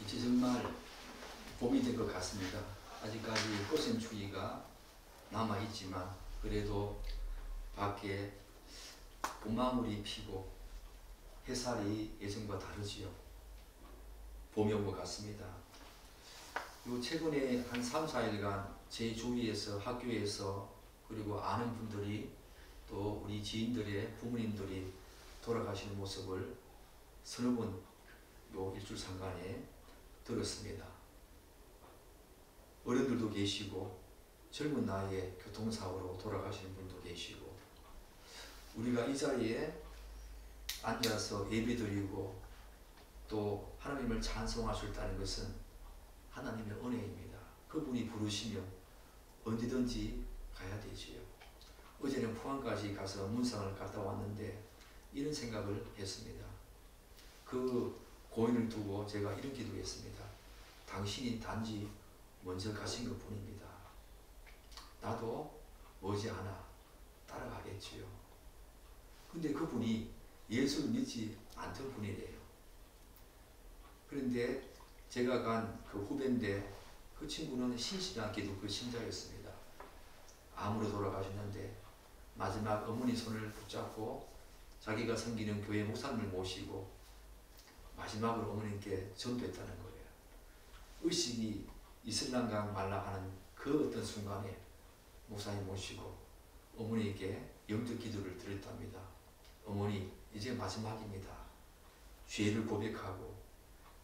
이제 정말 봄이 된 것 같습니다. 아직까지 꽃샘 추위가 남아있지만 그래도 밖에 봄망울이 피고 햇살이 예전과 다르지요. 봄이 온 것 같습니다. 요 최근에 한 3, 4일간 제 주위에서 학교에서 그리고 아는 분들이 또 우리 지인들의 부모님들이 돌아가시는 모습을 서너 번 요 일주일 상간에 들었습니다. 어른들도 계시고 젊은 나이에 교통사고로 돌아가시는 분도 계시고 우리가 이 자리에 앉아서 예배드리고 또 하나님을 찬송할 수 있다는 것은 하나님의 은혜입니다. 그분이 부르시면 언제든지 가야 되지요. 어제는 포항까지 가서 문상을 갔다 왔는데 이런 생각을 했습니다. 그 고인을 두고 제가 이런 기도했습니다. 당신이 단지 먼저 가신 것 뿐입니다. 나도 머지않아 따라가겠지요. 근데 그분이 예수를 믿지 않던 분이래요. 그런데 제가 간 그 후배인데 그 친구는 신실한 기독교 신자였습니다. 암으로 돌아가셨는데 마지막 어머니 손을 붙잡고 자기가 섬기는 교회 목사님을 모시고 마지막으로 어머님께 전도했다는 거예요. 의식이 있을랑가 말랑하는 그 어떤 순간에 목사님 모시고 어머니에게 영적 기도를 드렸답니다. 어머니, 이제 마지막입니다. 죄를 고백하고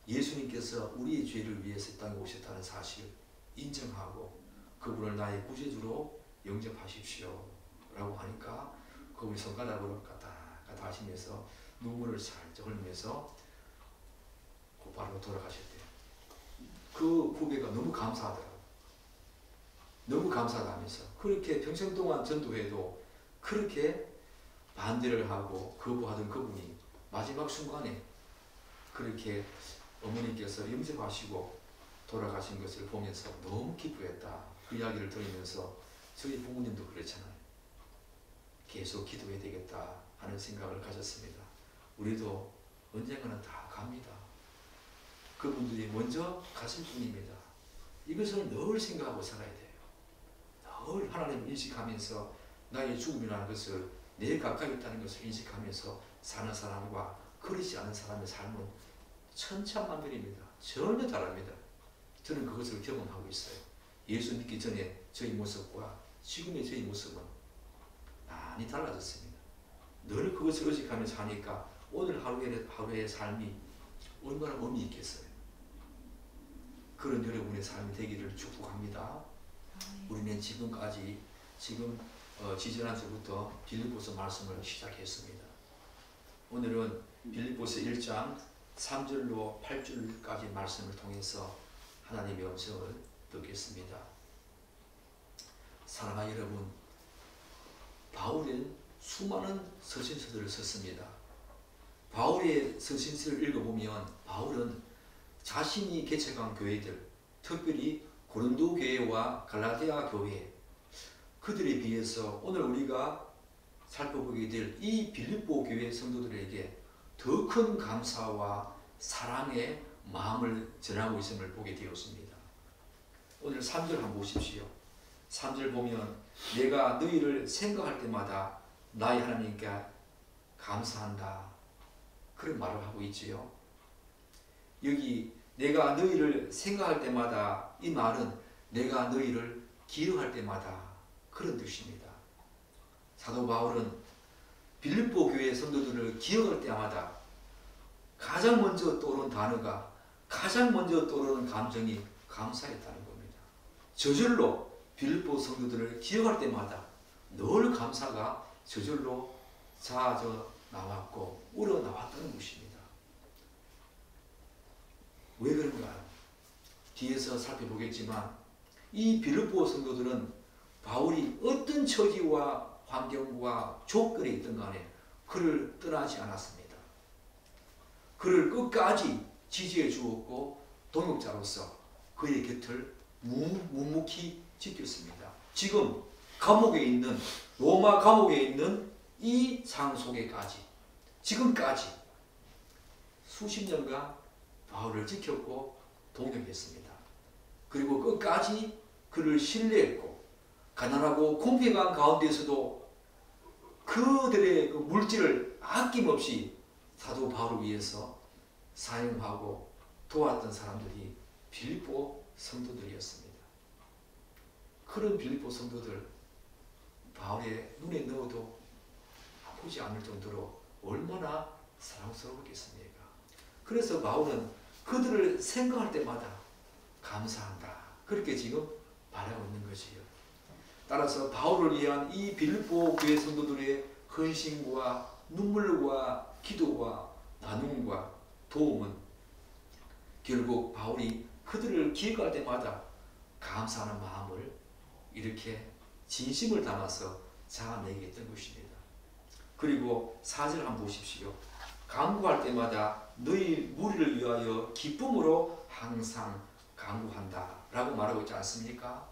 예수님께서 우리의 죄를 위해서 이 땅에 오셨다는 사실 인정하고 그분을 나의 구세주로 영접하십시오 라고 하니까 그분이 손가락으로 까딱까딱 하시면서 눈물을 살짝 흘리면서 곧바로 돌아가셨대요. 그 후배가 너무 감사하더라고요. 너무 감사하다면서 그렇게 평생 동안 전도해도 그렇게 반대를 하고 거부하던 그분이 마지막 순간에 그렇게 어머니께서 영접하시고 돌아가신 것을 보면서 너무 기쁘했다. 그 이야기를 들으면서 저희 부모님도 그렇잖아요. 계속 기도해야 되겠다 하는 생각을 가졌습니다. 우리도 언젠가는 다 갑니다. 그분들이 먼저 가실 뿐입니다. 이것을 늘 생각하고 살아야 돼요. 늘 하나님을 인식하면서 나의 죽음이라는 것을 내 가까이 있다는 것을 인식하면서 사는 사람과 그렇지 않은 사람의 삶은 천차만별입니다. 전혀 다릅니다. 저는 그것을 경험하고 있어요. 예수 믿기 전에 저희 모습과 지금의 저희 모습은 많이 달라졌습니다. 늘 그것을 의식하면서 사니까 오늘 하루의 삶이 얼마나 의미 있겠어요. 그런 여러분의 삶이 되기를 축복합니다. 우리는 지금까지 지지난주부터 빌립보서 말씀을 시작했습니다. 오늘은 빌립보서 1장 3절로 8절까지 말씀을 통해서 하나님의 음성을 듣겠습니다. 사랑하는 여러분, 바울은 수많은 서신서들을 썼습니다. 바울의 서신서를 읽어보면 바울은 자신이 개척한 교회들, 특별히 고린도 교회와 갈라디아 교회, 그들에 비해서 오늘 우리가 살펴보게 될 이 빌립보 교회 성도들에게 더 큰 감사와 사랑의 마음을 전하고 있음을 보게 되었습니다. 오늘 3절 한번 보십시오. 3절 보면 내가 너희를 생각할 때마다 나의 하나님께 감사한다. 그런 말을 하고 있지요. 여기 내가 너희를 생각할 때마다 이 말은 내가 너희를 기억할 때마다 그런 뜻입니다. 사도 바울은 빌립보 교회 성도들을 기억할 때마다 가장 먼저 떠오르는 단어가 가장 먼저 떠오르는 감정이 감사했다는 겁니다. 저절로 빌립보 성도들을 기억할 때마다 늘 감사가 저절로 자아져 나왔고 우러나왔다는 것입니다. 왜 그런가? 뒤에서 살펴보겠지만 이 빌립보 성도들은 바울이 어떤 처지와 환경과 조건에 있든 간에 그를 떠나지 않았습니다. 그를 끝까지 지지해 주었고 동역자로서 그의 곁을 묵묵히 지켰습니다. 지금 감옥에 있는 로마 감옥에 있는 이 상황 속에까지 지금까지 수십 년간 바울을 지켰고 동역했습니다. 그리고 끝까지 그를 신뢰했고 가난하고 궁핍한 가운데서도 그들의 그 물질을 아낌없이 사도 바울을 위해서 사용하고 도왔던 사람들이 빌립보 성도들이었습니다. 그런 빌립보 성도들 바울의 눈에 넣어도 아프지 않을 정도로 얼마나 사랑스러웠겠습니까? 그래서 바울은 그들을 생각할 때마다 감사한다. 그렇게 지금 말하고 있는 것이에요. 따라서 바울을 위한 이 빌립보 교회 성도들의 헌신과 눈물과 기도와 나눔과 도움은 결국 바울이 그들을 기억할 때마다 감사하는 마음을 이렇게 진심을 담아서 자아내게 했던 것입니다. 그리고 4절 한번 보십시오. 간구할 때마다 너희 무리를 위하여 기쁨으로 항상 간구한다 라고 말하고 있지 않습니까?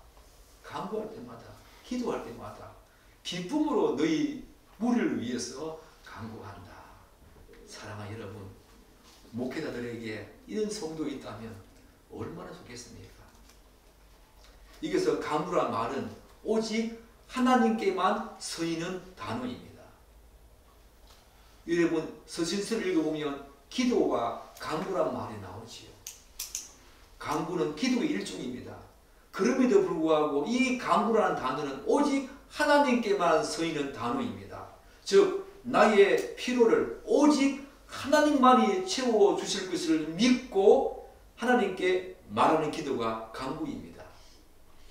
간구할 때마다, 기도할 때마다 기쁨으로 너희 무리를 위해서 간구한다. 사랑하는 여러분, 목회자들에게 이런 성도가 있다면 얼마나 좋겠습니까? 여기서 간구란 말은 오직 하나님께만 쓰이는 단어입니다. 여러분 서신서를 읽어보면 기도와 간구란 말이 나오지요. 간구는 기도의 일종입니다. 그럼에도 불구하고 이 간구라는 단어는 오직 하나님께만 쓰이는 단어입니다. 즉 나의 필요를 오직 하나님만이 채워주실 것을 믿고 하나님께 말하는 기도가 간구입니다.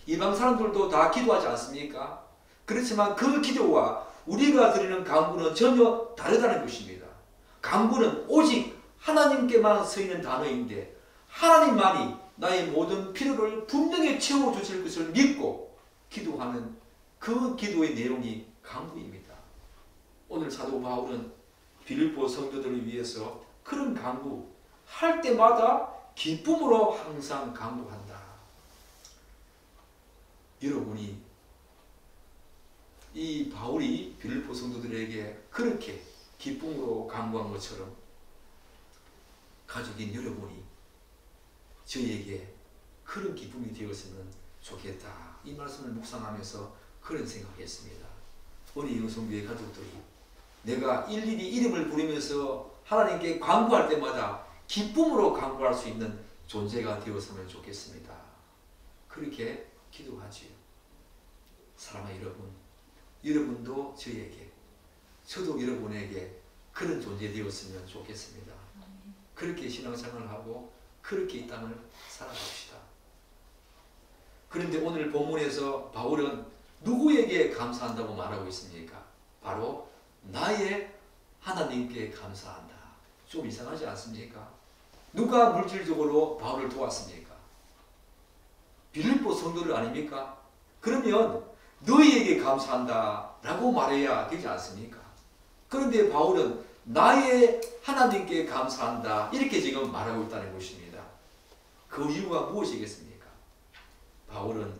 이방 사람들도 다 기도하지 않습니까? 그렇지만 그 기도와 우리가 드리는 간구는 전혀 다르다는 것입니다. 간구는 오직 하나님께만 쓰이는 단어인데 하나님만이 나의 모든 필요를 분명히 채워주실 것을 믿고 기도하는 그 기도의 내용이 간구입니다. 오늘 사도 바울은 빌립보 성도들을 위해서 그런 간구 할 때마다 기쁨으로 항상 간구한다. 여러분이 이 바울이 빌립보 성도들에게 그렇게 기쁨으로 간구한 것처럼 가족인 여러분이 저에게 그런 기쁨이 되었으면 좋겠다. 이 말씀을 묵상하면서 그런 생각했습니다. 우리 영성교회 가족들이 내가 일일이 이름을 부르면서 하나님께 간구할 때마다 기쁨으로 간구할 수 있는 존재가 되었으면 좋겠습니다. 그렇게 기도하지요. 사랑하는 여러분, 여러분도 저에게, 저도 여러분에게 그런 존재 되었으면 좋겠습니다. 그렇게 신앙생활을 하고 그렇게 이 땅을 살아갑시다. 그런데 오늘 본문에서 바울은 누구에게 감사한다고 말하고 있습니까? 바로 나의 하나님께 감사한다. 좀 이상하지 않습니까? 누가 물질적으로 바울을 도왔습니까? 빌립보 성도들 아닙니까? 그러면 너희에게 감사한다 라고 말해야 되지 않습니까? 그런데 바울은 나의 하나님께 감사한다 이렇게 지금 말하고 있다는 것입니다. 그 이유가 무엇이겠습니까? 바울은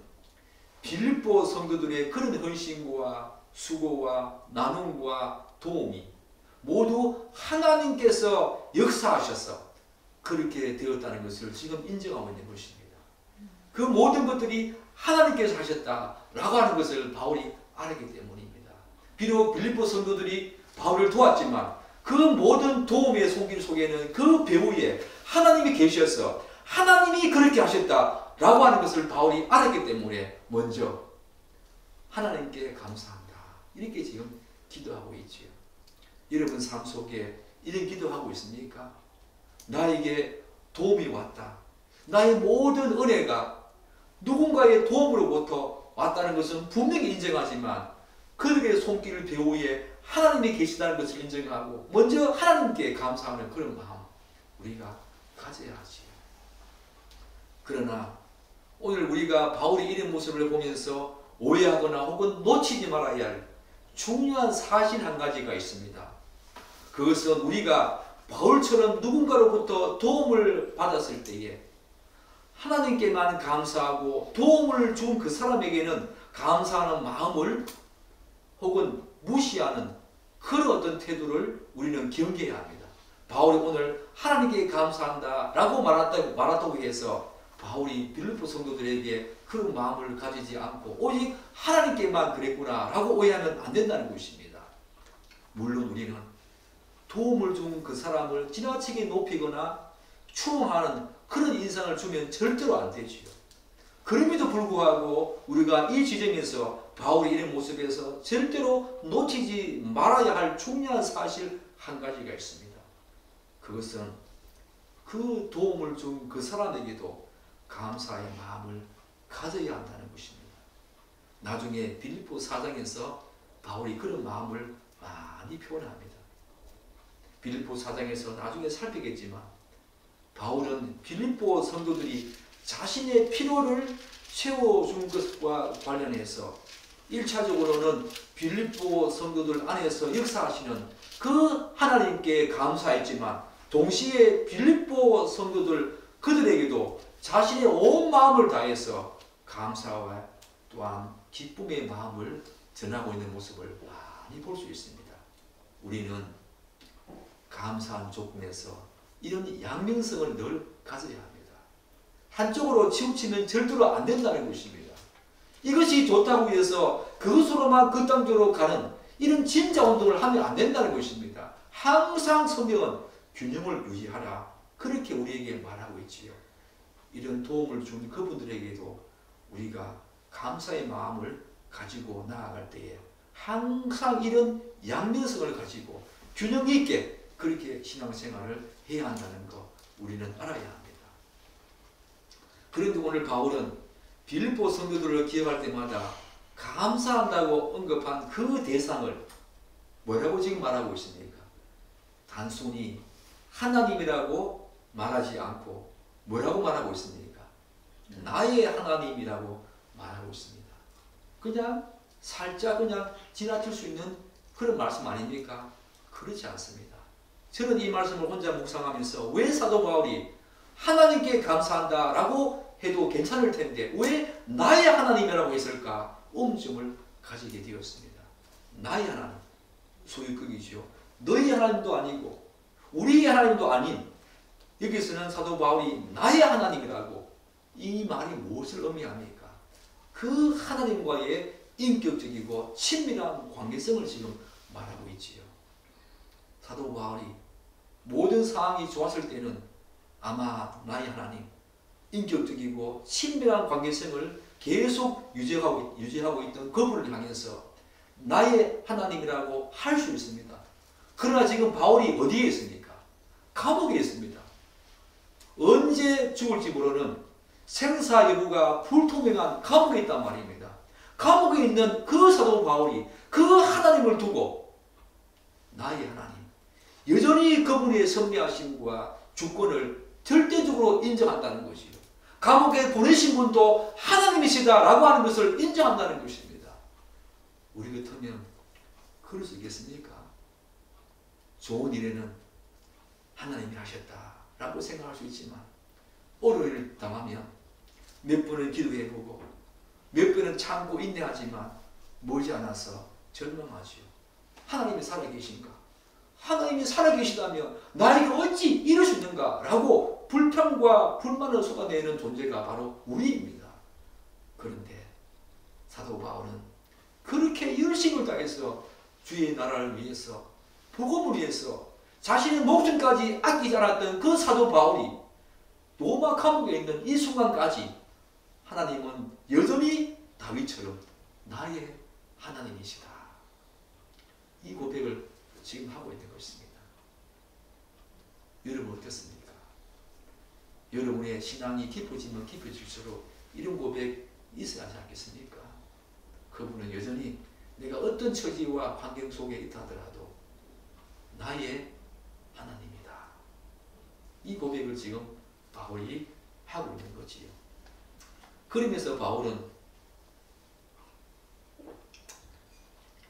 빌립보 성도들의 그런 헌신과 수고와 나눔과 도움이 모두 하나님께서 역사하셔서 그렇게 되었다는 것을 지금 인정하고 있는 것입니다. 그 모든 것들이 하나님께서 하셨다라고 하는 것을 바울이 알기 때문입니다. 비록 빌립보 성도들이 바울을 도왔지만 그 모든 도움의 손길 속에는 그 배후에 하나님이 계셔서 하나님이 그렇게 하셨다라고 하는 것을 바울이 알았기 때문에 먼저 하나님께 감사한다 이렇게 지금 기도하고 있지요. 여러분 삶 속에 이런 기도하고 있습니까? 나에게 도움이 왔다. 나의 모든 은혜가 누군가의 도움으로부터 왔다는 것은 분명히 인정하지만 그들의 손길 배후에 하나님이 계시다는 것을 인정하고 먼저 하나님께 감사하는 그런 마음 우리가 가져야 하지. 그러나 오늘 우리가 바울의 이런 모습을 보면서 오해하거나 혹은 놓치지 말아야 할 중요한 사실 한 가지가 있습니다. 그것은 우리가 바울처럼 누군가로부터 도움을 받았을 때에 하나님께만 감사하고 도움을 준 그 사람에게는 감사하는 마음을 혹은 무시하는 그런 어떤 태도를 우리는 경계해야 합니다. 바울이 오늘 하나님께 감사한다 라고 말한다고 해서 바울이 빌립보 성도들에게 그 마음을 가지지 않고 오직 하나님께만 그랬구나 라고 오해하면 안 된다는 것입니다. 물론 우리는 도움을 준 그 사람을 지나치게 높이거나 추앙하는 그런 인상을 주면 절대로 안 되지요. 그럼에도 불구하고 우리가 이 지점에서 바울의 이런 모습에서 절대로 놓치지 말아야 할 중요한 사실 한 가지가 있습니다. 그것은 그 도움을 준 그 사람에게도 감사의 마음을 가져야 한다는 것입니다. 나중에 빌립보 4장에서 바울이 그런 마음을 많이 표현합니다. 빌립보 4장에서 나중에 살피겠지만 바울은 빌립보 성도들이 자신의 필요를 채워준 것과 관련해서 1차적으로는 빌립보 성도들 안에서 역사하시는 그 하나님께 감사했지만 동시에 빌립보 성도들 그들에게도 자신의 온 마음을 다해서 감사와 또한 기쁨의 마음을 전하고 있는 모습을 많이 볼 수 있습니다. 우리는 감사한 조건에서 이런 양면성을 늘 가져야 합니다. 한쪽으로 치우치면 절대로 안 된다는 것입니다. 이것이 좋다고 해서 그것으로만 그 땅으로 가는 이런 진짜 운동을 하면 안 된다는 것입니다. 항상 성경은 균형을 유지하라 그렇게 우리에게 말하고 있지요. 이런 도움을 준 그분들에게도 우리가 감사의 마음을 가지고 나아갈 때에 항상 이런 양면성을 가지고 균형 있게 그렇게 신앙생활을 해야 한다는 거 우리는 알아야 합니다. 그런데 오늘 바울은 빌립보 성도들을 기억할 때마다 감사한다고 언급한 그 대상을 뭐라고 지금 말하고 있습니까? 단순히 하나님이라고 말하지 않고 뭐라고 말하고 있습니까? 나의 하나님이라고 말하고 있습니다. 그냥 살짝 그냥 지나칠 수 있는 그런 말씀 아닙니까? 그렇지 않습니다. 저는 이 말씀을 혼자 묵상하면서 왜 사도 바울이 하나님께 감사한다 라고 해도 괜찮을 텐데 왜 나의 하나님이라고 했을까? 의문점을 가지게 되었습니다. 나의 하나님, 소유격이죠. 너희 하나님도 아니고 우리의 하나님도 아닌 여기서는 사도 바울이 나의 하나님이라고 이 말이 무엇을 의미합니까? 그 하나님과의 인격적이고 친밀한 관계성을 지금 말하고 있지요. 사도 바울이 모든 상황이 좋았을 때는 아마 나의 하나님, 인격적이고 친밀한 관계성을 계속 유지하고 있던 그분을 향해서 나의 하나님이라고 할 수 있습니다. 그러나 지금 바울이 어디에 있습니까? 감옥에 있습니다. 언제 죽을지 모르는 생사 여부가 불투명한 감옥에 있단 말입니다. 감옥에 있는 그 사도 바울이 그 하나님을 두고 나의 하나님, 여전히 그분의 섭리하심과 주권을 절대적으로 인정한다는 것이요. 감옥에 보내신 분도 하나님이시다라고 하는 것을 인정한다는 것입니다. 우리 같으면 그럴 수 있겠습니까? 좋은 일에는 하나님이 하셨다라고 생각할 수 있지만 어려움을 당하면 몇 번은 기도해보고 몇 번은 참고 인내하지만 머지않아서 절망하지요. 하나님이 살아계신가? 하나님이 살아계시다면 나에게 어찌 이럴 수 있는가? 라고 불평과 불만을 쏟아내는 존재가 바로 우리입니다. 그런데 사도 바울은 그렇게 열심을 다해서 주의 나라를 위해서 복음을 위해서 자신의 목숨까지 아끼지 않았던 그 사도 바울이 로마 감옥에 있는 이 순간까지 하나님은 여전히 다윗처럼 나의 하나님이시다. 이 고백을 지금 하고 있는 것입니다. 여러분 어떻습니까? 여러분의 신앙이 깊어지면 깊어질수록 이런 고백 있어야 하지 않겠습니까? 그분은 여전히 내가 어떤 처지와 환경 속에 있다 하더라도 나의 하나님이다. 이 고백을 지금 바울이 하고 있는 거지요. 그러면서 바울은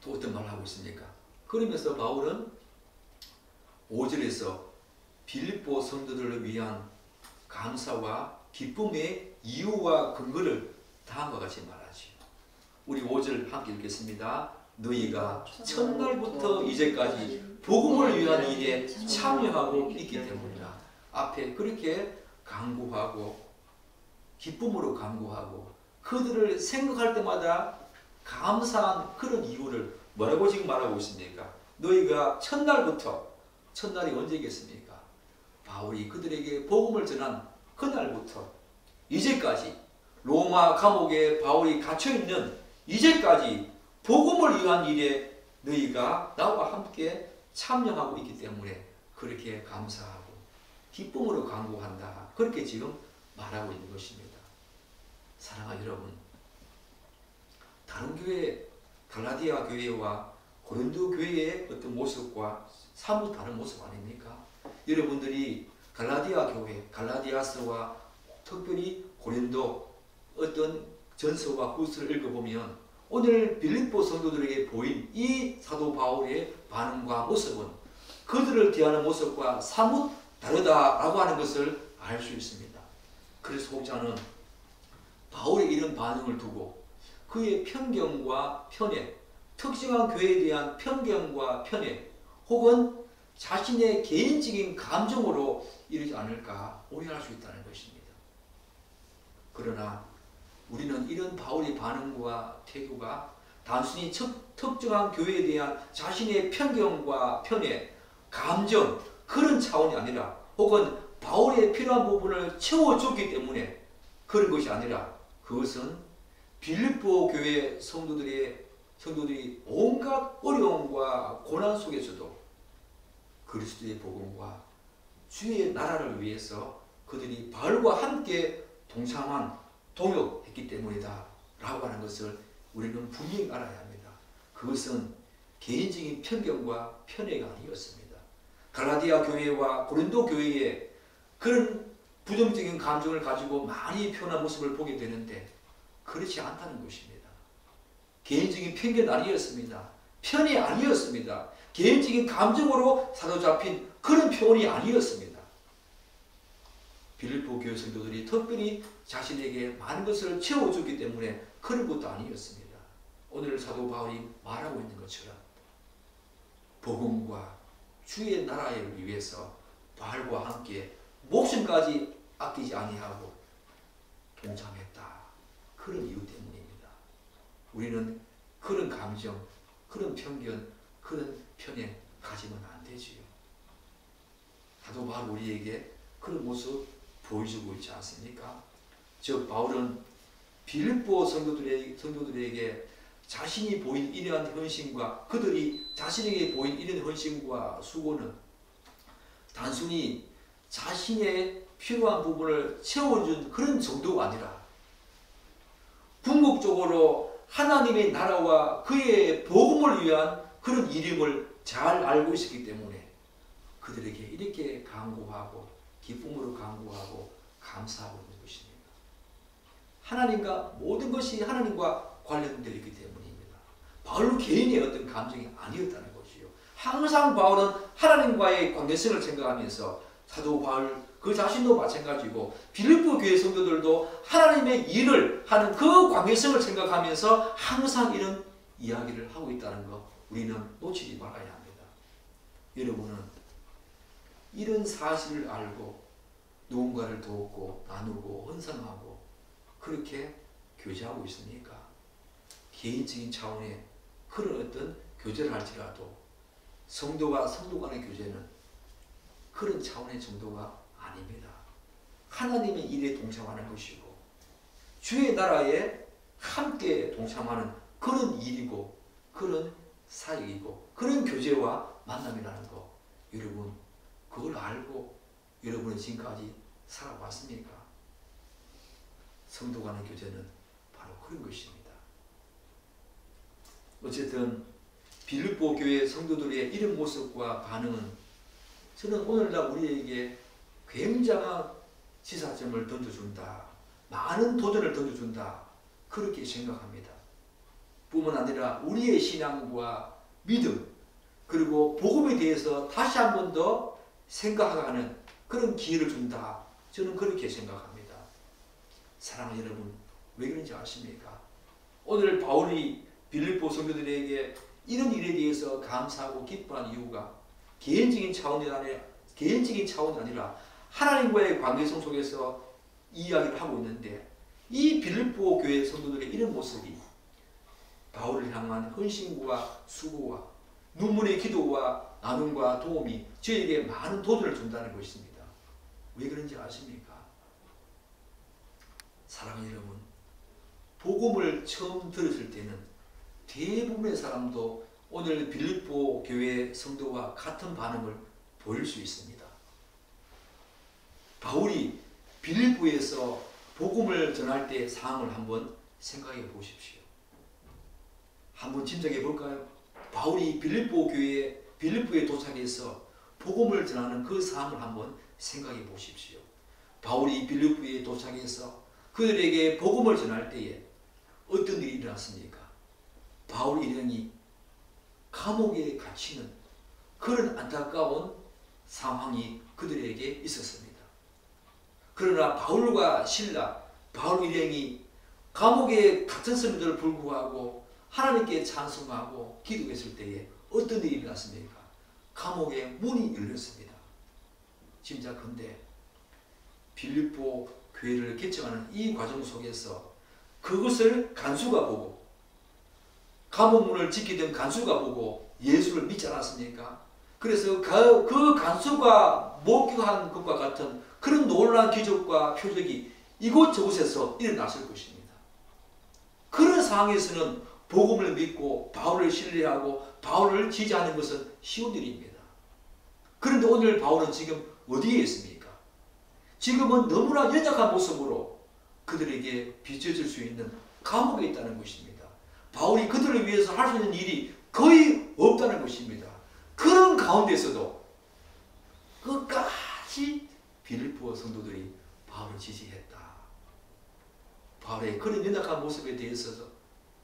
또 어떤 말을 하고 있습니까? 그러면서 바울은 5절에서 빌립보 성도들을 위한 감사와 기쁨의 이유와 근거를 다음과 같이 말하지요. 우리 5절 함께 읽겠습니다. 너희가 첫날부터 이제까지 복음을 위한 일에 참여하고 있기 때문이라. 앞에 그렇게 간구하고 기쁨으로 간구하고 그들을 생각할 때마다 감사한 그런 이유를 뭐라고 지금 말하고 있습니까? 너희가 첫날이 언제겠습니까? 바울이 그들에게 복음을 전한 그날부터 이제까지 로마 감옥에 바울이 갇혀있는 이제까지 복음을 위한 일에 너희가 나와 함께 참여하고 있기 때문에 그렇게 감사하고 기쁨으로 간구한다. 그렇게 지금 말하고 있는 것입니다. 사랑하는 여러분, 다른 교회, 갈라디아 교회와 고린도 교회의 어떤 모습과 사뭇 다른 모습 아닙니까? 여러분들이 갈라디아 교회, 갈라디아서와 특별히 고린도 어떤 전서와 후서를 읽어보면 오늘 빌립보 성도들에게 보인 이 사도 바울의 반응과 모습은 그들을 대하는 모습과 사뭇 다르다라고 하는 것을 알 수 있습니다. 그래서 혹자는 바울의 이런 반응을 두고 그의 편견과 편애, 특정한 교회에 대한 편견과 편애 혹은 자신의 개인적인 감정으로 이러지 않을까 오해할 수 있다는 것입니다. 그러나 우리는 이런 바울의 반응과 태도가 단순히 특정한 교회에 대한 자신의 편견과 편애, 감정 그런 차원이 아니라 혹은 바울의 필요한 부분을 채워줬기 때문에 그런 것이 아니라 그것은 빌립보 교회 성도들이 온갖 어려움과 고난 속에서도 그리스도의 복음과 주의 나라를 위해서 그들이 바울과 함께 동역했기 때문이다 라고 하는 것을 우리는 분명히 알아야 합니다. 그것은 개인적인 편견과 편애가 아니었습니다. 갈라디아 교회와 고린도 교회에 그런 부정적인 감정을 가지고 많이 표현한 모습을 보게 되는데 그렇지 않다는 것입니다. 개인적인 편견 아니었습니다. 편애 아니었습니다. 개인적인 감정으로 사로잡힌 그런 표현이 아니었습니다. 빌립보 교회 성도들이 특별히 자신에게 많은 것을 채워줬기 때문에 그런 것도 아니었습니다. 오늘 사도 바울이 말하고 있는 것처럼 복음과 주의 나라를 위해서 바울과 함께 목숨까지 아끼지 아니하고 동참했다. 그런 이유 때문입니다. 우리는 그런 감정, 그런 편견, 그런 편에 가지면 안 되지요. 사도 바울 우리에게 그런 모습 보여주고 있지 않습니까? 즉 바울은 빌립보 성도들에게 자신이 보인 이러한 헌신과 그들이 자신에게 보인 이런 헌신과 수고는 단순히 자신의 필요한 부분을 채워준 그런 정도가 아니라 궁극적으로 하나님의 나라와 그의 복음을 위한 그런 이름을 잘 알고 있었기 때문에 그들에게 이렇게 간구하고 기쁨으로 간구하고 감사하고 있는 것입니다. 하나님과 모든 것이 하나님과 관련되어 있기 때문입니다. 바울 개인의 어떤 감정이 아니었다는 것이요. 항상 바울은 하나님과의 관계성을 생각하면서 사도 바울 그 자신도 마찬가지고 빌립보 교회 성도들도 하나님의 일을 하는 그 관계성을 생각하면서 항상 이런 이야기를 하고 있다는 것 우리는 놓치지 말아야 합니다. 여러분은 이런 사실을 알고 누군가를 돕고 나누고 헌상하고 그렇게 교제하고 있습니까? 개인적인 차원의 그런 어떤 교제를 할지라도 성도가 성도 간의 교제는 그런 차원의 정도가 아닙니다. 하나님의 일에 동참하는 것이고 주의 나라에 함께 동참하는 그런 일이고 그런 사역이고 그런 교제와 만남이라는 것 여러분 그걸 알고 여러분은 지금까지 살아왔습니까? 성도 간의 교제는 바로 그런 것입니다. 어쨌든 빌립보 교회 성도들의 이런 모습과 반응은 저는 오늘날 우리에게 굉장한 시사점을 던져준다. 많은 도전을 던져준다. 그렇게 생각합니다. 뿐만 아니라 우리의 신앙과 믿음 그리고 복음에 대해서 다시 한 번 더 생각하는 그런 기회를 준다. 저는 그렇게 생각합니다. 사랑하는 여러분 왜 그런지 아십니까? 오늘 바울이 빌립보 성도들에게 이런 일에 대해서 감사하고 기뻐하는 이유가 개인적인 차원이 아니라 하나님과의 관계성 속에서 이야기를 하고 있는데, 이 빌립보 교회 성도들의 이런 모습이 바울을 향한 헌신과 수고와 눈물의 기도와 나눔과 도움이 저에게 많은 도전을 준다는 것입니다. 왜 그런지 아십니까? 사랑하는 여러분, 복음을 처음 들었을 때는 대부분의 사람도 오늘 빌립보 교회 성도와 같은 반응을 보일 수 있습니다. 바울이 빌립보에서 복음을 전할 때 상황을 한번 생각해 보십시오. 한번 짐작해 볼까요? 바울이 빌립보에 도착해서 복음을 전하는 그 상황을 한번 생각해 보십시오. 바울이 빌립보에 도착해서 그들에게 복음을 전할 때에 어떤 일이 일어났습니까? 바울 일행이 감옥에 갇히는 그런 안타까운 상황이 그들에게 있었습니다. 그러나 바울과 실라, 바울 일행이 감옥에 갇혔음에도 불구하고 하나님께 찬송하고 기도했을 때에 어떤 일이 일어났습니까? 감옥의 문이 열렸습니다. 짐작컨대 빌립보 교회를 개척하는 이 과정 속에서 그것을 간수가 보고, 감옥문을 지키던 간수가 보고 예수를 믿지 않았습니까? 그래서 그 간수가 목격한 것과 같은 그런 놀라운 기적과 표적이 이곳저곳에서 일어났을 것입니다. 그런 상황에서는 복음을 믿고 바울을 신뢰하고 바울을 지지하는 것은 쉬운 일입니다. 그런데 오늘 바울은 지금 어디에 있습니까? 지금은 너무나 연약한 모습으로 그들에게 비춰질 수 있는 감옥에 있다는 것입니다. 바울이 그들을 위해서 할 수 있는 일이 거의 없다는 것입니다. 그런 가운데서도 끝까지 빌립보 성도들이 바울을 지지했다. 바울의 그런 연약한 모습에 대해서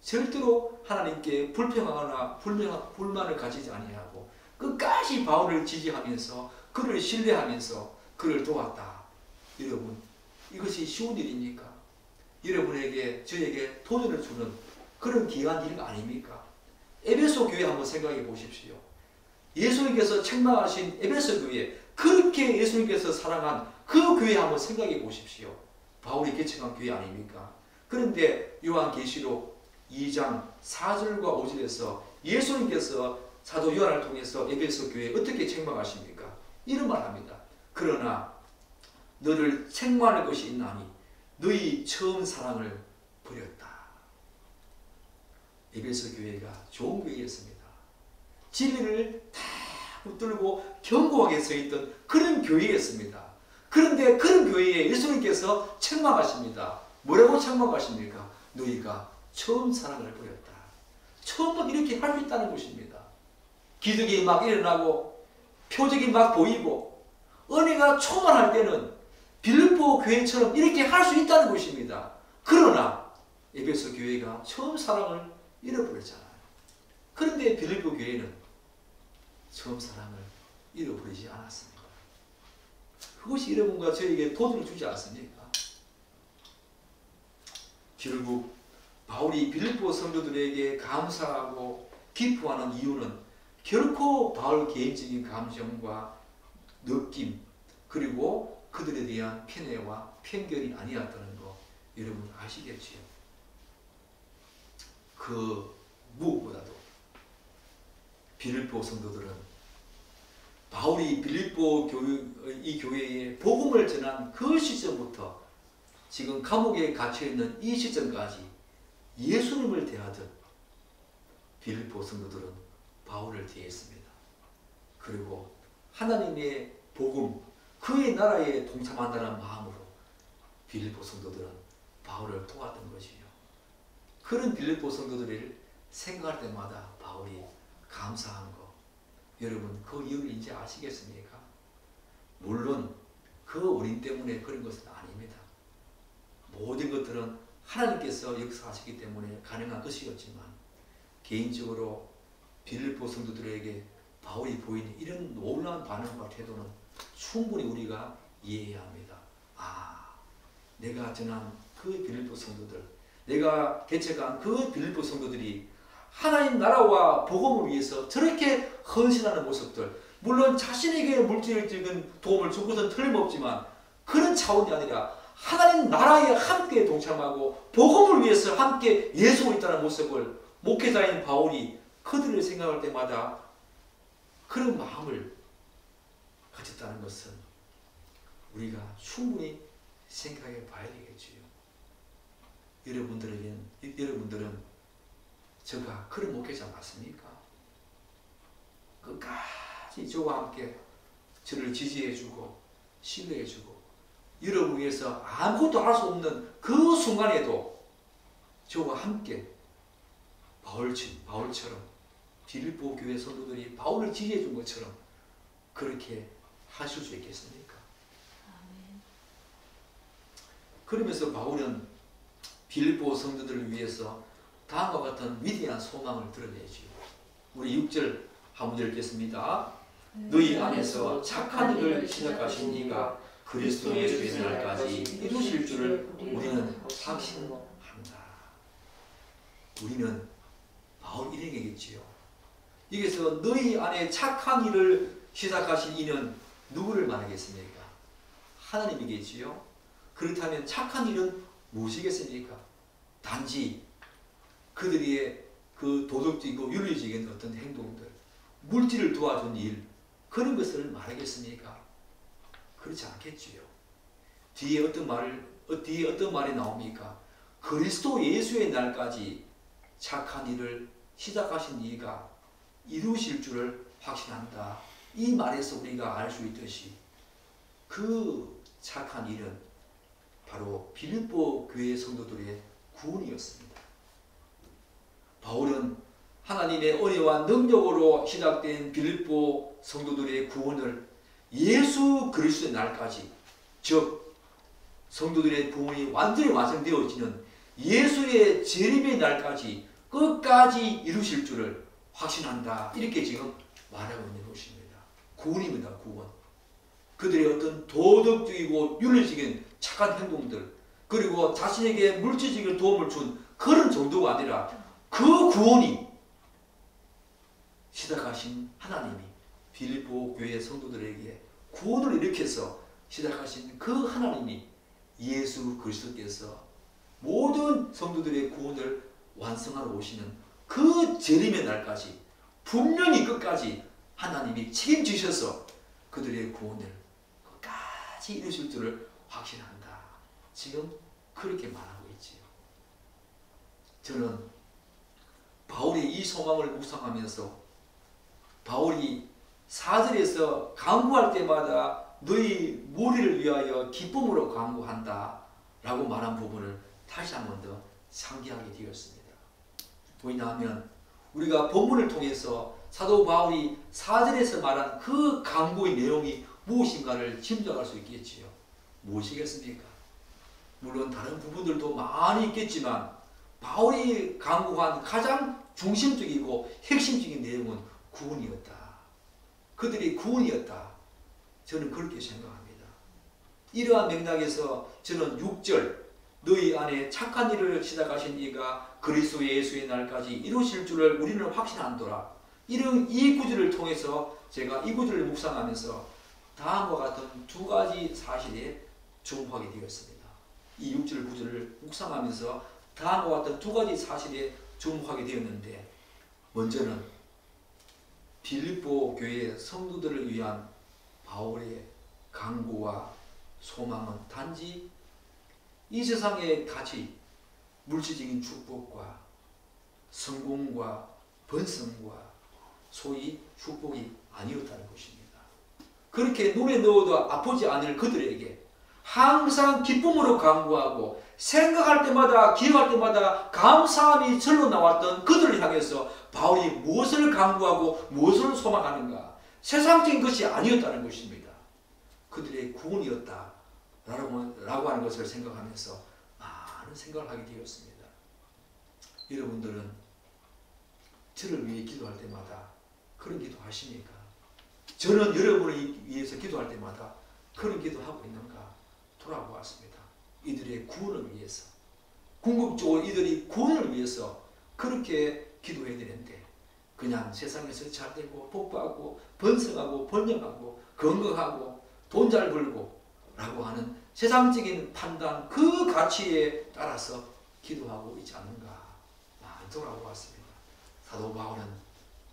절대로 하나님께 불평하거나 불만을 가지지 아니하고 끝까지 바울을 지지하면서 그를 신뢰하면서 그를 도왔다. 여러분, 이것이 쉬운 일입니까? 여러분에게, 저에게 도전을 주는 그런 귀한 일 아닙니까? 에베소 교회 한번 생각해 보십시오. 예수님께서 책망하신 에베소 교회, 그렇게 예수님께서 사랑한 그 교회 한번 생각해 보십시오. 바울이 개척한 교회 아닙니까? 그런데 요한계시록 2장 4절과 5절에서 예수님께서 사도 요한을 통해서 에베소 교회에 어떻게 책망하십니까? 이런 말 합니다. 그러나 너를 책망할 것이 있나니 너희 처음 사랑을 버렸다. 에베소 교회가 좋은 교회였습니다. 진리를 다 붙들고 견고하게 서있던 그런 교회였습니다. 그런데 그런 교회에 예수님께서 책망하십니다. 뭐라고 책망하십니까? 너희가 처음 사랑을 버렸다. 처음 이렇게 할 수 있다는 것입니다. 기적이 막 일어나고 표적이 막 보이고 은혜가 충만할 때는 빌립보 교회처럼 이렇게 할 수 있다는 것입니다. 그러나 에베소 교회가 처음 사랑을 잃어버렸잖아요. 그런데 빌립보 교회는 처음 사랑을 잃어버리지 않았습니다. 그것이 여러분과 저에게 도전을 주지 않습니까? 결국 바울이 빌립보 성도들에게 감사하고 기뻐하는 이유는 결코 바울 개인적인 감정과 느낌, 그리고 그들에 대한 편애와 편견이 아니었다는 거 여러분 아시겠지요? 그 무엇보다도 빌립보 성도들은 바울이 빌립보 이 교회에 복음을 전한 그 시점부터 지금 감옥에 갇혀있는 이 시점까지 예수님을 대하듯 빌립보 성도들은 바울을 대했습니다. 그리고 하나님의 복음, 그의 나라에 동참한다는 마음으로 빌립보 성도들은 바울을 도왔던 것이요. 그런 빌립보 성도들을 생각할 때마다 바울이 감사한 거, 여러분 그 이유를 이제 아시겠습니까? 물론 그 어린 때문에 그런 것은 아닙니다. 모든 것들은 하나님께서 역사하시기 때문에 가능한 것이었지만 개인적으로 빌립보 성도들에게 바울이 보이는 이런 놀라운 반응과 태도는 충분히 우리가 이해해야 합니다. 아, 내가 전한 그 빌립보 성도들, 내가 개척한 그 빌립보 성도들이 하나님 나라와 복음을 위해서 저렇게 헌신하는 모습들, 물론 자신에게 물질적인 도움을 준 것은 틀림없지만 그런 차원이 아니라 하나님 나라에 함께 동참하고 복음을 위해서 함께 예수고 있다는 모습을 목회자인 바울이 그들을 생각할 때마다 그런 마음을 가졌다는 것은 우리가 충분히 생각해 봐야 되겠지요. 여러분들은 저가 그런 목회자 맞습니까? 끝까지 저와 함께 저를 지지해주고 신뢰해주고 여러분을 위해서 아무것도 할 수 없는 그 순간에도 저와 함께 바울처럼 빌립보 교회 성도들이 바울을 지지해준 것처럼 그렇게 하실 수 있겠습니까? 그러면서 바울은 빌립보 성도들을 위해서 다음과 같은 위대한 소망을 드러내지요. 우리 6절 한번 읽겠습니다. 너희 안에서 착한 일을 시작하신 이가 그리스도 예수의 날까지 이루실 줄을 우리는 확신한다. 우리는 바울 일행이겠지요. 여기서 너희 안에 착한 일을 시작하신 이는 누구를 말하겠습니까? 하나님이겠지요. 그렇다면 착한 일은 무엇이겠습니까? 단지 그들의 그 도덕적이고 윤리적인 어떤 행동들, 물질을 도와준 일, 그런 것을 말하겠습니까? 그렇지 않겠지요. 뒤에 어떤 말이 나옵니까? 그리스도 예수의 날까지 착한 일을 시작하신 이가 이루실 줄을 확신한다. 이 말에서 우리가 알 수 있듯이 그 착한 일은 바로 빌립보 교회 성도들의 구원이었습니다. 바울은 하나님의 은혜와 능력으로 시작된 빌립보 성도들의 구원을 예수 그리스도의 날까지, 즉 성도들의 구원이 완전히 완성되어지는 예수의 재림의 날까지 끝까지 이루실 줄을 확신한다. 이렇게 지금 말하고 있는 것입니다. 구원입니다. 구원. 그들의 어떤 도덕적이고 윤리적인 착한 행동들, 그리고 자신에게 물질적인 도움을 준 그런 정도가 아니라 그 구원이 시작하신 하나님이 빌립보 교회 성도들에게 구원을 일으켜서 시작하신 그 하나님이 예수 그리스도께서 모든 성도들의 구원을 완성하러 오시는 그 재림의 날까지 분명히 끝까지 하나님이 책임지셔서 그들의 구원을 끝까지 이루실 줄을 확신한다. 지금 그렇게 말하고 있지요. 저는 바울의 이 소망을 묵상하면서 바울이 4절에서 간구할 때마다 너희 무리를 위하여 기쁨으로 간구한다 라고 말한 부분을 다시 한 번 더 상기하게 되었습니다. 왜냐하면 우리가 본문을 통해서 사도 바울이 4절에서 말한 그 간구의 내용이 무엇인가를 짐작할 수 있겠지요. 무엇이겠습니까? 물론 다른 부분들도 많이 있겠지만 바울이 간구한 가장 중심적이고 핵심적인 내용은 구원이었다. 그들이 구원이었다. 저는 그렇게 생각합니다. 이러한 맥락에서 저는 6절 너희 안에 착한 일을 시작하신 이가 그리스도 예수의 날까지 이루실 줄을 우리는 확신한도라. 이런 이 구절을 통해서 제가 이 구절을 묵상하면서 다음과 같은 두 가지 사실에 주목하게 되었습니다. 이 6절 구절을 묵상하면서 다음과 같은 두 가지 사실에 주목하게 되었는데, 먼저는 빌립보 교회 성도들을 위한 바울의 간구와 소망은 단지 이 세상의 가치, 물질적인 축복과 성공과 번성과 소위 축복이 아니었다는 것입니다. 그렇게 눈에 넣어도 아프지 않을 그들에게 항상 기쁨으로 간구하고 생각할 때마다 기억할 때마다 감사함이 절로 나왔던 그들을 향해서 바울이 무엇을 간구하고 무엇을 소망하는가? 세상적인 것이 아니었다는 것입니다. 그들의 구원이었다 라고 하는 것을 생각하면서 많은 생각을 하게 되었습니다. 여러분들은 저를 위해 기도할 때마다 그런 기도 하십니까? 저는 여러분을 위해서 기도할 때마다 그런 기도하고 있는가 돌아보았습니다. 이들의 구원을 위해서, 궁극적으로 이들이 구원을 위해서 그렇게 기도해야 되는데 그냥 세상에서 잘 되고 복받고 번성하고 번영하고 건강하고 돈 잘 벌고 라고 하는 세상적인 판단 그 가치에 따라서 기도하고 있지 않는가 많더라고 왔습니다. 사도 바울은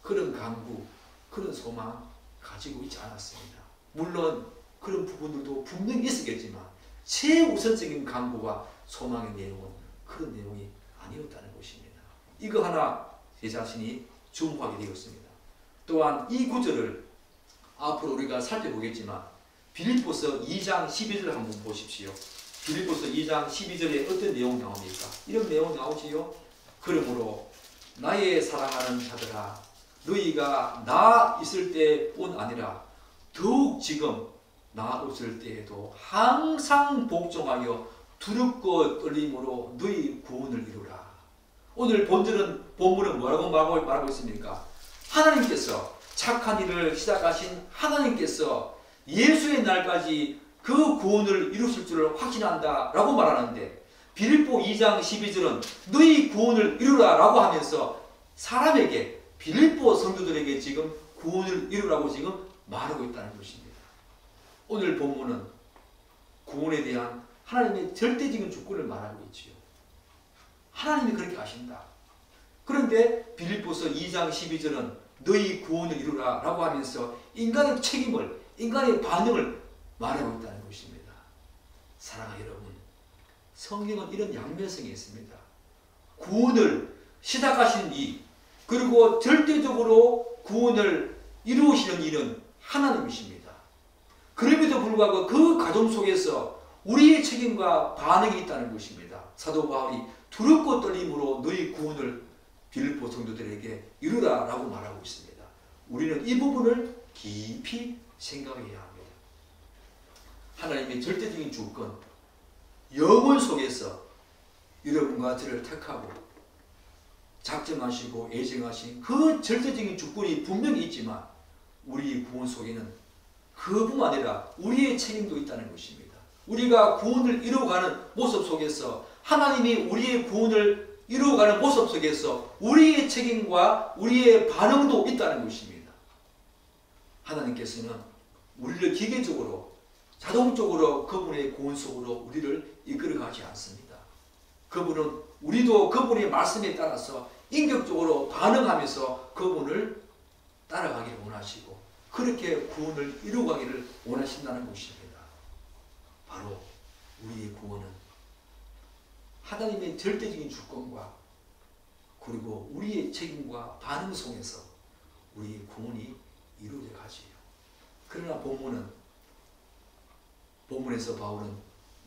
그런 간구 그런 소망 가지고 있지 않았습니다. 물론 그런 부분들도 분명히 있었겠지만 최우선적인 간구와 소망의 내용은 그런 내용이 아니었다는 것입니다. 이거 하나 제 자신이 중후하게 되었습니다. 또한 이 구절을 앞으로 우리가 살펴보겠지만 빌립보서 2장 12절 한번 보십시오. 빌립보서 2장 12절에 어떤 내용 나옵니까? 이런 내용 나오지요. 그러므로 나의 사랑하는 자들아 너희가 나 있을 때뿐 아니라 더욱 지금 나 없을 때에도 항상 복종하여 두렵고 떨림으로 너희 구원을 이루라. 오늘 본문은 뭐라고 말하고 있습니까? 하나님께서 착한 일을 시작하신 하나님께서 예수의 날까지 그 구원을 이루실 줄을 확신한다 라고 말하는데 빌립보 2장 12절은 너희 구원을 이루라 라고 하면서 사람에게 빌립보 성도들에게 지금 구원을 이루라고 지금 말하고 있다는 것입니다. 오늘 본문은 구원에 대한 하나님의 절대적인 주권을 말하고 있지요. 하나님이 그렇게 하신다. 그런데 빌립보서 2장 12절은 너희 구원을 이루라 라고 하면서 인간의 책임을 인간의 반응을 말하고 있다는 것입니다. 사랑하는 여러분, 성경은 이런 양면성이 있습니다. 구원을 시작하신 이 그리고 절대적으로 구원을 이루시는 이는 하나님이십니다. 그럼에도 불구하고 그 과정 속에서 우리의 책임과 반응이 있다는 것입니다. 사도 바울이 두렵고 떨림으로 너희 구원을 빌립보 성도들에게 이루라 라고 말하고 있습니다. 우리는 이 부분을 깊이 생각해야 합니다. 하나님의 절대적인 주권, 영원 속에서 여러분과 저를 택하고 작정하시고 애정하신 그 절대적인 주권이 분명히 있지만 우리 구원 속에는 그뿐만 아니라 우리의 책임도 있다는 것입니다. 우리가 구원을 이루어가는 모습 속에서 하나님이 우리의 구원을 이루어가는 모습 속에서 우리의 책임과 우리의 반응도 있다는 것입니다. 하나님께서는 우리를 기계적으로 자동적으로 그분의 구원 속으로 우리를 이끌어가지 않습니다. 그분은 우리도 그분의 말씀에 따라서 인격적으로 반응하면서 그분을 따라가기를 원하시고 그렇게 구원을 이루어가기를 원하신다는 것입니다. 바로 우리의 구원은 하나님의 절대적인 주권과 그리고 우리의 책임과 반응 속에서 우리의 구원이 이루어져 가지요. 그러나 본문에서 바울은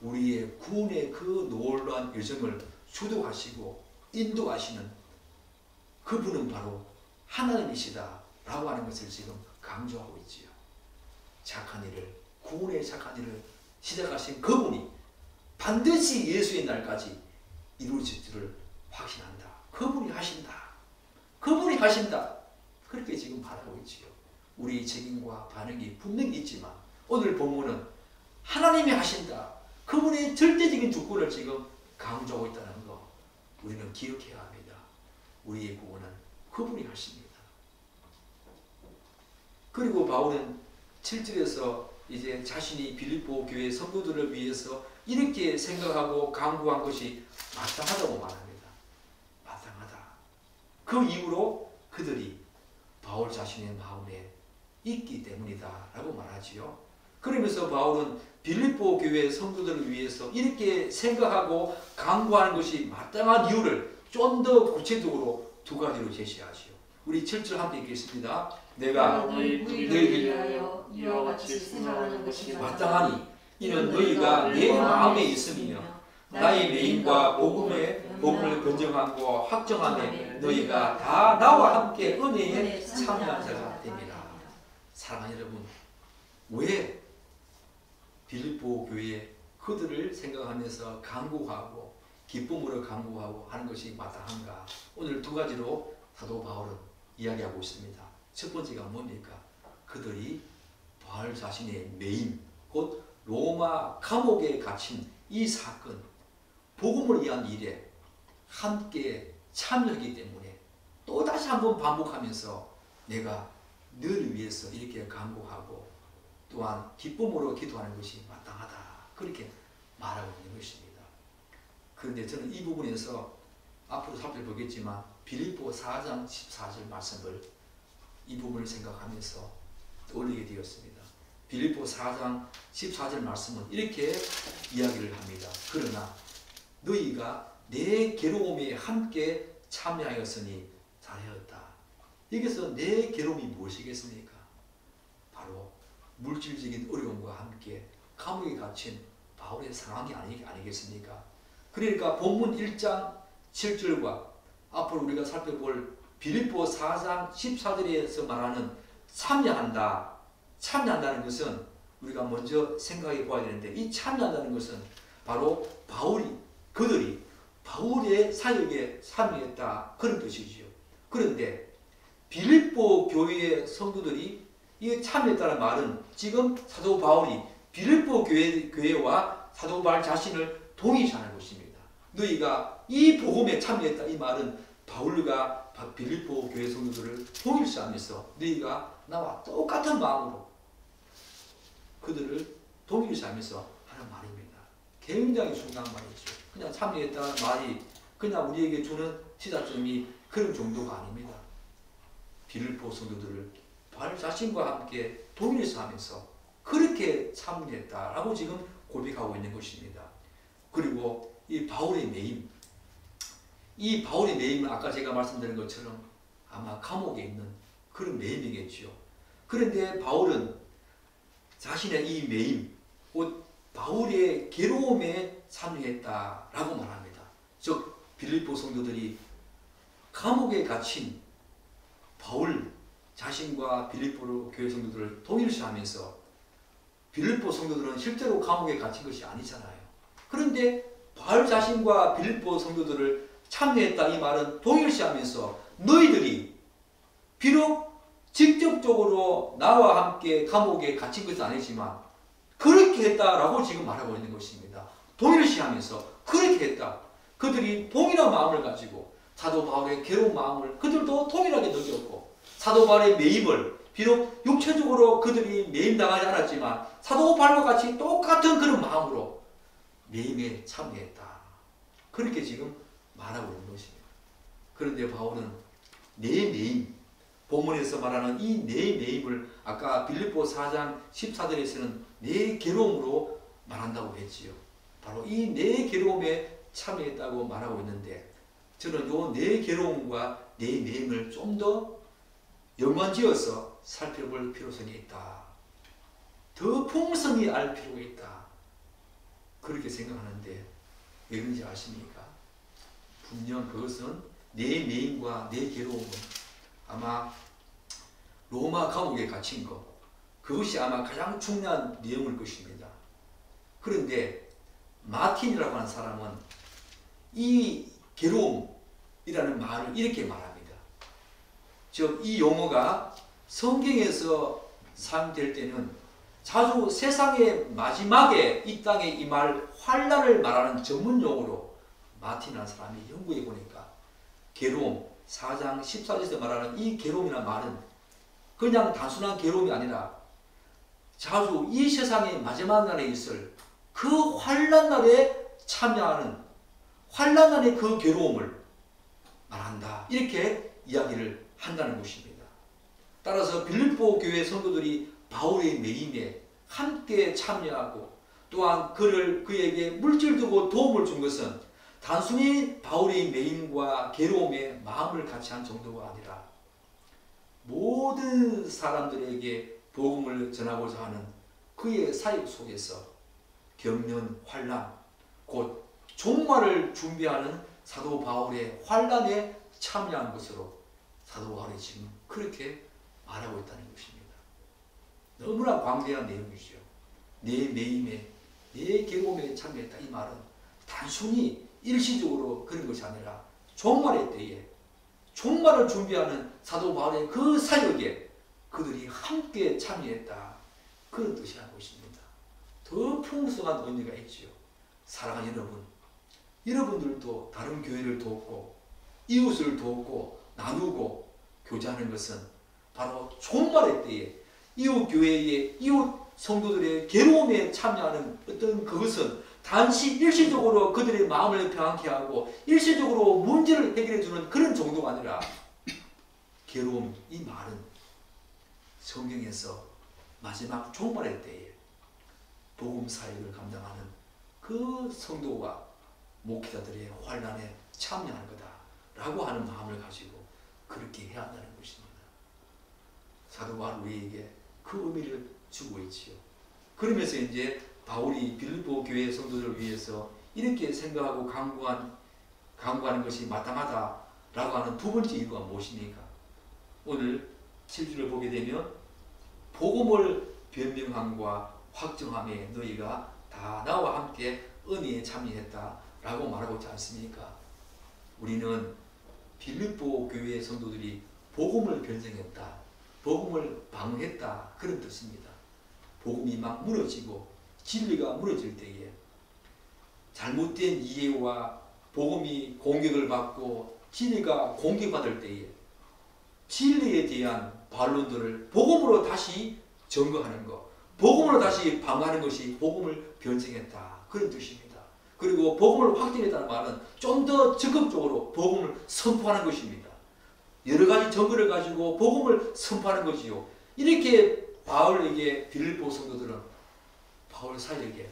우리의 구원의 그 놀라운 여정을 주도하시고 인도하시는 그분은 바로 하나님이시다 라고 하는 것을 지금 강조하고 있지요. 착한 일을, 구원의 착한 일을 시작하신 그분이 반드시 예수의 날까지 이루어질 줄을 확신한다. 그분이 하신다. 그분이 하신다. 그렇게 지금 바라고 있지요. 우리의 책임과 반응이 분명히 있지만 오늘 본문은 하나님이 하신다. 그분의 절대적인 주권을 지금 강조하고 있다는 거 우리는 기억해야 합니다. 우리의 구원은 그분이 하십니다. 그리고 바울은 7절에서 이제 자신이 빌립보 교회 성도들을 위해서 이렇게 생각하고 강구한 것이 마땅하다고 말합니다. 마땅하다. 그 이후로 그들이 바울 자신의 마음에 있기 때문이다 라고 말하지요. 그러면서 바울은 빌립보 교회 성도들을 위해서 이렇게 생각하고 강구하는 것이 마땅한 이유를 좀 더 구체적으로 두 가지로 제시하지요. 우리 7절 함께 읽겠습니다. 내가 너희를 위하여 이와 같이 생각하는 것이 마땅하니 이는 너희가 내 마음에 있으며 나의 메인과 복음을 건정하고 확정하며 너희가 다 나와 함께 은혜에 참여한 자가 됩니다. 사랑하는 여러분, 왜 빌립보 교회 그들을 생각하면서 간구하고 기쁨으로 간구하고 하는 것이 마땅한가? 오늘 두 가지로 사도 바울은 이야기하고 있습니다. 첫 번째가 뭡니까? 그들이 바울 자신의 메인, 곧 로마 감옥에 갇힌 이 사건, 복음을 위한 일에 함께 참여하기 때문에 또 다시 한번 반복하면서 내가 너를 위해서 이렇게 간구하고 또한 기쁨으로 기도하는 것이 마땅하다. 그렇게 말하고 있는 것입니다. 그런데 저는 이 부분에서 앞으로 살펴보겠지만 빌립보 4장 14절 말씀을 이 부분을 생각하면서 떠올리게 되었습니다. 빌립보 4장 14절 말씀은 이렇게 이야기를 합니다. 그러나 너희가 내 괴로움에 함께 참여하였으니 잘하였다. 여기서 내 괴로움이 무엇이겠습니까? 바로 물질적인 어려움과 함께 감옥에 갇힌 바울의 상황이 아니겠습니까? 그러니까 본문 1장 7절과 앞으로 우리가 살펴볼 빌립보 4장 14절에서 말하는 참여한다는 것은 우리가 먼저 생각해 보아야 되는데, 이 참여한다는 것은 바로 그들이 바울의 사역에 참여했다, 그런 뜻이지요. 그런데 빌립보 교회의 성도들이 이 참여했다는 말은 지금 사도 바울이 빌립보 교회와 사도 바울 자신을 동의시하는 것입니다. 너희가 이 복음에 참여했다, 이 말은 바울과 빌립보 교회 성도들을 동일시하면서 너희가 나와 똑같은 마음으로 그들을 동일시하면서 하는 말입니다. 굉장히 중요한 말이죠. 그냥 참여했다는 말이 그냥 우리에게 주는 지자점이 그런 정도가 아닙니다. 빌립보 성도들을 바울 자신과 함께 동일시하면서 그렇게 참여했다라고 지금 고백하고 있는 것입니다. 그리고 이 바울의 매임은 아까 제가 말씀드린 것처럼 아마 감옥에 있는 그런 매임이겠지요. 그런데 바울은 자신의 이 매임, 곧 바울의 괴로움에 참여했다라고 말합니다. 즉 빌립보 성도들이 감옥에 갇힌 바울 자신과 빌립보 교회 성도들을 동일시하면서, 빌립보 성도들은 실제로 감옥에 갇힌 것이 아니잖아요. 그런데 바울 자신과 빌립보 성도들을 참여했다, 이 말은 동일시하면서 너희들이 비록 직접적으로 나와 함께 감옥에 갇힌 것은 아니지만 그렇게 했다라고 지금 말하고 있는 것입니다. 동일시하면서 그렇게 했다. 그들이 동일한 마음을 가지고 사도 바울의 괴로운 마음을 그들도 동일하게 느꼈고, 사도 바울의 매임을 비록 육체적으로 그들이 매임당하지 않았지만 사도 바울과 같이 똑같은 그런 마음으로 매임에 참여했다. 그렇게 지금 말하고 있는 것입니다. 그런데 바울은 내 매임, 본문에서 말하는 이 내 매임을 아까 빌립보 4장 14절에서는 내 괴로움으로 말한다고 했지요. 바로 이 내 괴로움에 참여했다고 말하고 있는데, 저는 요 내 괴로움과 내 매임을 좀 더 연관지어서 살펴볼 필요성이 있다. 더 풍성히 알 필요가 있다. 그렇게 생각하는데 왜 그런지 아십니까? 분명 그것은 내 매임과 내 괴로움은 아마 로마 감옥에 갇힌 것, 그것이 아마 가장 중요한 내용일 것입니다. 그런데 마틴이라고 하는 사람은 이 괴로움이라는 말을 이렇게 말합니다. 즉 이 용어가 성경에서 사용될 때는 자주 세상의 마지막에 이 땅에 임할 환난을 말하는 전문 용어로 마틴이라는 사람이 연구해 보니까 괴로움, 4장 14절에서 말하는 이 괴로움이라는 말은 그냥 단순한 괴로움이 아니라 자주 이 세상의 마지막 날에 있을 그 환난 날에 참여하는 환난 날의 그 괴로움을 말한다. 이렇게 이야기를 한다는 것입니다. 따라서 빌립보 교회 성도들이 바울의 매임에 함께 참여하고 또한 그에게 물질 주고 도움을 준 것은 단순히 바울의 매임과 괴로움에 마음을 같이 한 정도가 아니라 모든 사람들에게 복음을 전하고자 하는 그의 사역 속에서 겪는 환난, 곧 종말을 준비하는 사도 바울의 환난에 참여한 것으로 사도 바울이 지금 그렇게 말하고 있다는 것입니다. 너무나 광대한 내용이죠. 내 매임에, 내 괴로움에 참여했다. 이 말은 단순히 일시적으로 그런 것이 아니라 종말의 때에 종말을 준비하는 사도 바울의 그 사역에 그들이 함께 참여했다. 그런 뜻이라는 것입니다. 더 풍성한 의미가 있지요. 사랑하는 여러분, 여러분들도 다른 교회를 돕고 이웃을 돕고 나누고 교제하는 것은 바로 종말의 때에 이웃 교회의 이웃 성도들의 괴로움에 참여하는 어떤 그것은 단지 일시적으로 그들의 마음을 평안케 하고 일시적으로 문제를 해결해 주는 그런 정도가 아니라 괴로움, 이 말은 성경에서 마지막 종말의 때에 복음 사역을 감당하는 그 성도와 목회자들의 환난에 참여하는 거다라고 하는 마음을 가지고 그렇게 해야 한다는 것입니다. 사도 바울이 우리에게 그 의미를 주고 있지요. 그러면서 이제 바울이 빌립보 교회 성도들을 위해서 이렇게 생각하고 강구하는 것이 마땅하다라고 하는 두 번째 이유가 무엇입니까? 오늘 7절을 보게 되면 복음을 변명함과 확정함에 너희가 다 나와 함께 은혜에 참여했다라고 말하고 있지 않습니까? 우리는 빌립보 교회의 성도들이 복음을 변증했다, 복음을 방어했다 그런 뜻입니다. 복음이 막 무너지고 진리가 무너질 때에 잘못된 이해와 복음이 공격을 받고 진리가 공격받을 때에 진리에 대한 반론들을 복음으로 다시 증거하는 것, 복음으로 다시 방어하는 것이 복음을 변증했다 그런 뜻입니다. 그리고 복음을 확진했다는 말은 좀 더 적극적으로 복음을 선포하는 것입니다. 여러 가지 증거를 가지고 복음을 선포하는 것이요. 이렇게 바울에게 빌립보 성도들은 바울 사역에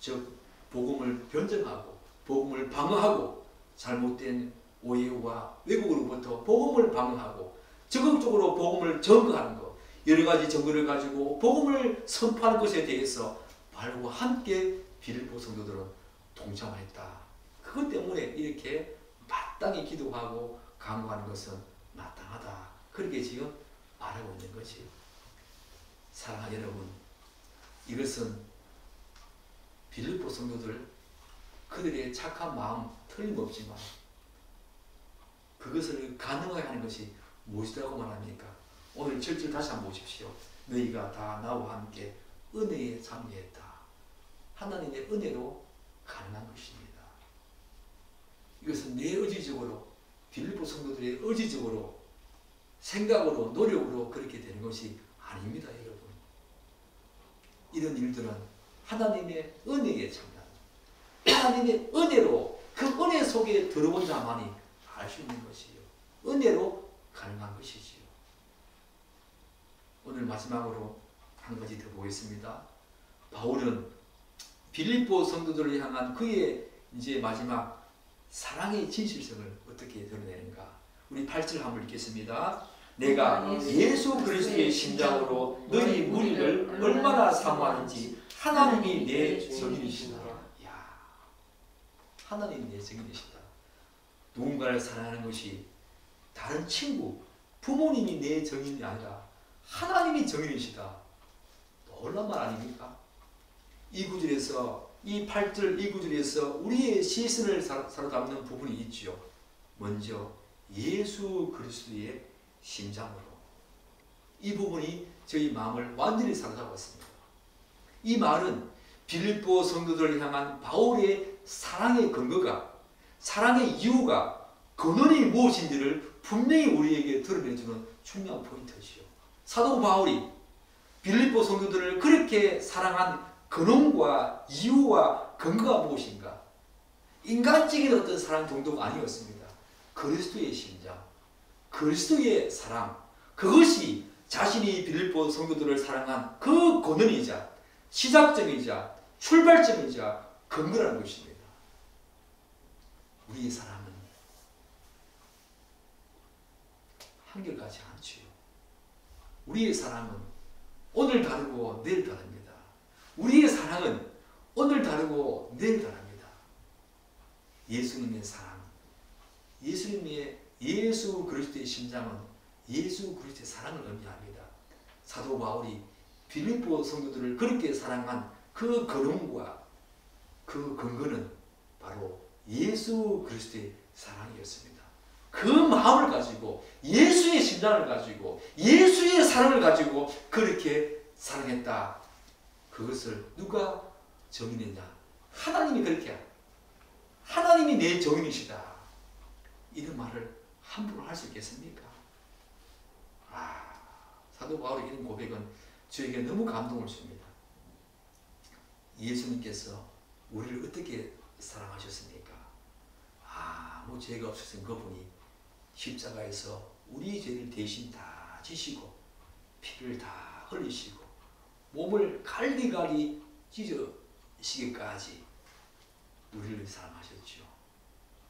즉 복음을 변증하고 복음을 방어하고 잘못된 오해와 왜곡으로부터 복음을 방어하고 적극적으로 복음을 증거하는 것, 여러 가지 증거를 가지고 복음을 선포하는 것에 대해서 바울과 함께 빌립보 성도들은 동참했다. 그것 때문에 이렇게 마땅히 기도하고 강구하는 것은 마땅하다. 그렇게 지금 말하고 있는 것이. 사랑하는 여러분, 이것은 빌립보 성도들 그들의 착한 마음 틀림없지만 그것을 가능하게 하는 것이 무엇이라고 말합니까? 오늘 7절 다시 한번 보십시오. 너희가 다 나와 함께 은혜에 참여했다. 하나님의 은혜로 가능한 것입니다. 이것은 내 의지적으로 빌립보 성도들의 의지적으로 생각으로 노력으로 그렇게 되는 것이 아닙니다. 여러분. 이런 일들은 하나님의 은혜에 참여합니다. 하나님의 은혜로 그 은혜 속에 들어온 자만이 알 수 있는 것이요. 은혜로 가능한 것이지요. 오늘 마지막으로 한 가지 더 보겠습니다. 바울은 빌립보 성도들을 향한 그의 이제 마지막 사랑의 진실성을 어떻게 드러내는가? 우리 8절 한번 읽겠습니다. 내가 예수 그리스도의 심장으로 너희 무리를 얼마나 사모하는지 하나님이 내 증인이시다. 야, 하나님이 내 증인이시다. 누군가를 사랑하는 것이 다른 친구, 부모님이 내 증인이 아니라 하나님이 증인이시다. 놀란 말 아닙니까? 이 구절에서 이 8절 이 구절에서 우리의 시선을 사로잡는 부분이 있지요. 먼저 예수 그리스도의 심장으로. 이 부분이 저희 마음을 완전히 사로잡았습니다. 이 말은 빌립보 성도들을 향한 바울의 사랑의 근거가, 사랑의 이유가, 근원이 무엇인지를 분명히 우리에게 드러내주는 중요한 포인트지요. 사도 바울이 빌립보 성도들을 그렇게 사랑한 근원과 이유와 근거가 무엇인가? 인간적인 어떤 사랑 정도가 아니었습니다. 그리스도의 심장, 그리스도의 사랑, 그것이 자신이 빌립보 성도들을 사랑한 그 근원이자 시작점이자 출발점이자 근거라는 것입니다. 우리의 사랑은 한결같지 않지요. 우리의 사랑은 오늘 다르고 내일 다릅니다. 우리의 사랑은 오늘 다르고 내일 다릅니다. 예수님의 사랑, 예수 그리스도의 심장은 예수 그리스도의 사랑을 의미합니다. 사도 바울이 빌립보 성도들을 그렇게 사랑한 그 근원과 그 근거는 바로 예수 그리스도의 사랑이었습니다. 그 마음을 가지고 예수의 심장을 가지고 예수의 사랑을 가지고 그렇게 사랑했다. 그것을 누가 정의했냐? 하나님이 그렇게 하나님이 내 정인이시다. 이런 말을 함부로 할 수 있겠습니까? 사도 바울의 이런 고백은 저에게 너무 감동을 줍니다. 예수님께서 우리를 어떻게 사랑하셨습니까? 아무 죄가 없으신 그분이 십자가에서 우리 죄를 대신 다 지시고 피를 다 흘리시고 몸을 갈기갈기 찢으시기까지 우리를 사랑하셨죠.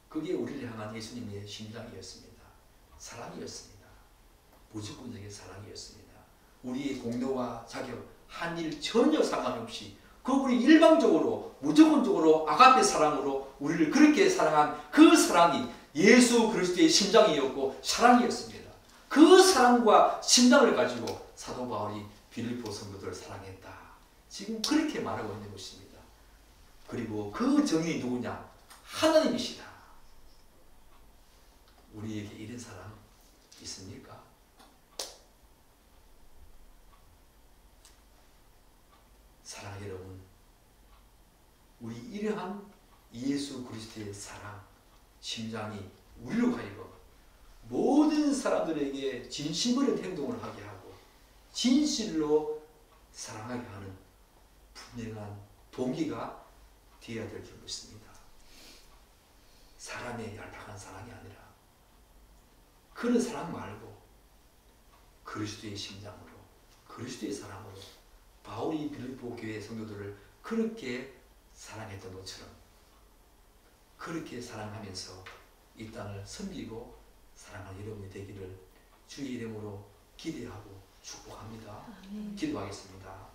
그게 우리를 향한 예수님의 심장이었습니다. 사랑이었습니다. 무조건적인 사랑이었습니다. 우리의 공로와 자격, 한 일 전혀 상관없이 그분이 일방적으로 무조건적으로 아가페 사랑으로 우리를 그렇게 사랑한 그 사랑이 예수 그리스도의 심장이었고 사랑이었습니다. 그 사랑과 심장을 가지고 사도 바울이 빌립보 성도들을 사랑했다. 지금 그렇게 말하고 있는 것입니다. 그리고 그 정인이 누구냐? 하나님이시다. 우리에게 이런 사랑 있습니까? 사랑하는 여러분, 우리 이러한 예수 그리스도의 사랑, 심장이 우리로 하여금 모든 사람들에게 진심어린 행동을 하게 하고 진실로 사랑하게 하는 분명한 동기가 되어야 될 줄 믿습니다. 사람의 얄팍한 사랑이 아니라 그런 사랑 말고 그리스도의 심장으로 그리스도의 사랑으로 바울이 빌립보 교회 성도들을 그렇게 사랑했던 것처럼 그렇게 사랑하면서 이 땅을 섬기고 사랑하는 여러분이 되기를 주의 이름으로 기대하고 축복합니다. 기도하겠습니다.